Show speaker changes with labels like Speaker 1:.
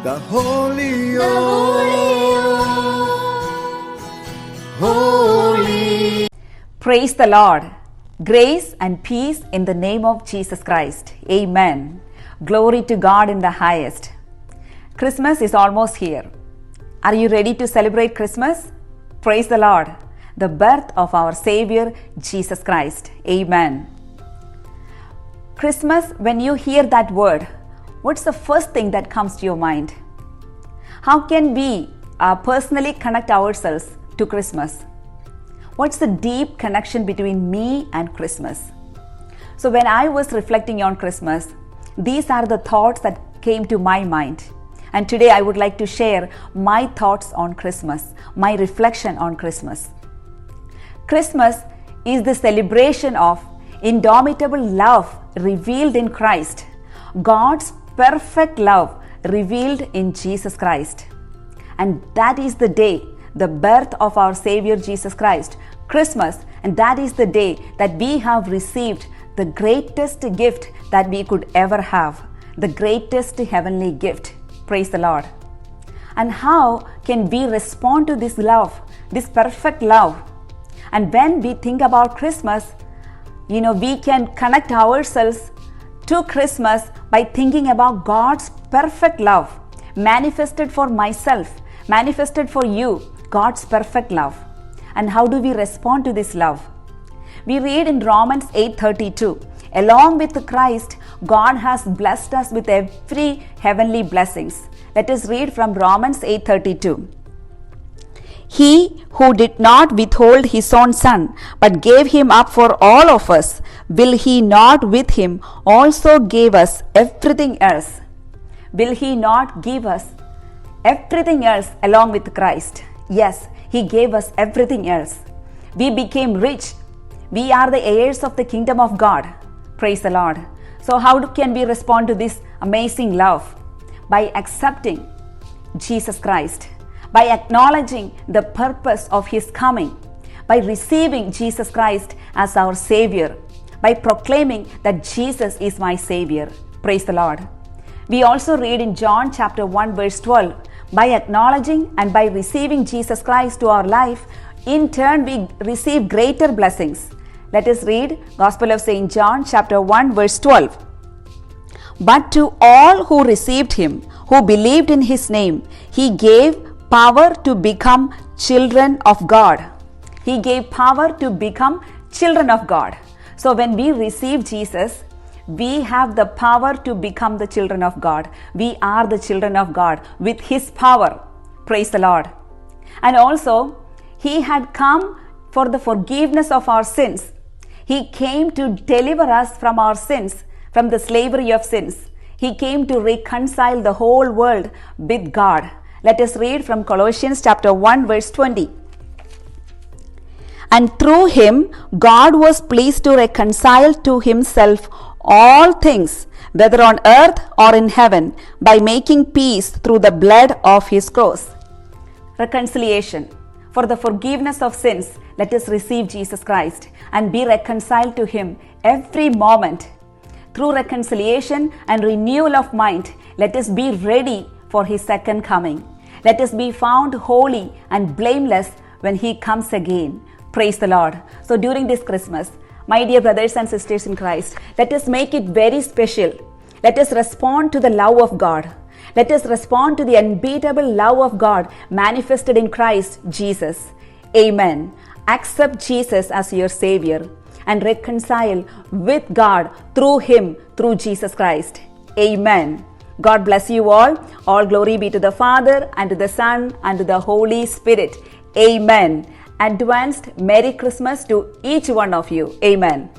Speaker 1: the Holy Holy.
Speaker 2: Praise the Lord. Grace and peace in the name of Jesus Christ. Amen. Glory to God in the highest. Christmas is almost here. Are you ready to celebrate Christmas? Praise the Lord. The birth of our Savior, Jesus Christ. Amen. Christmas, when you hear that word, what's the first thing that comes to your mind? How can we personally connect ourselves to Christmas? What's the deep connection between me and Christmas? So when I was reflecting on Christmas, these are the thoughts that came to my mind. And today I would like to share my thoughts on Christmas, my reflection on Christmas. Christmas is the celebration of indomitable love revealed in Christ, God's perfect love revealed in Jesus Christ. And that is the day, the birth of our Savior Jesus Christ, Christmas, and that is the day that we have received the greatest gift that we could ever have, the greatest heavenly gift. Praise the Lord. And how can we respond to this love, this perfect love? And when we think about Christmas, we can connect ourselves to Christmas by thinking about God's perfect love manifested for myself, manifested for you, God's perfect love. And how do we respond to this love? We read in Romans 8:32, along with Christ, God has blessed us with every heavenly blessings. Let us read from Romans 8:32. He who did not withhold his own son, but gave him up for all of us, will he not with him also give us everything else? Will he not give us everything else along with Christ? Yes, he gave us everything else. We became rich. We are the heirs of the kingdom of God. Praise the Lord. So how can we respond to this amazing love? By accepting Jesus Christ, by acknowledging the purpose of His coming, by receiving Jesus Christ as our Savior, by proclaiming that Jesus is my Savior. Praise the Lord. We also read in John chapter 1 verse 12, by acknowledging and by receiving Jesus Christ to our life, in turn we receive greater blessings. Let us read Gospel of St. John chapter 1 verse 12. But to all who received Him, who believed in His name, He gave power to become children of God. He gave power to become children of God. So when we receive Jesus, we have the power to become the children of God. We are the children of God with His power. Praise the Lord. And also, He had come for the forgiveness of our sins. He came to deliver us from our sins, from the slavery of sins. He came to reconcile the whole world with God. Let us read from Colossians chapter 1 verse 20. And through Him, God was pleased to reconcile to Himself all things, whether on earth or in heaven, by making peace through the blood of His cross. Reconciliation. For the forgiveness of sins, let us receive Jesus Christ and be reconciled to Him every moment. Through reconciliation and renewal of mind, let us be ready for His second coming. Let us be found holy and blameless when He comes again. Praise the Lord. So during this Christmas, my dear brothers and sisters in Christ, let us make it very special. Let us respond to the love of God. Let us respond to the unbeatable love of God manifested in Christ Jesus. Amen. Accept Jesus as your Savior and reconcile with God through Him, through Jesus Christ. Amen. God bless you all. All glory be to the Father, and to the Son, and to the Holy Spirit. Amen. Advanced Merry Christmas to each one of you. Amen.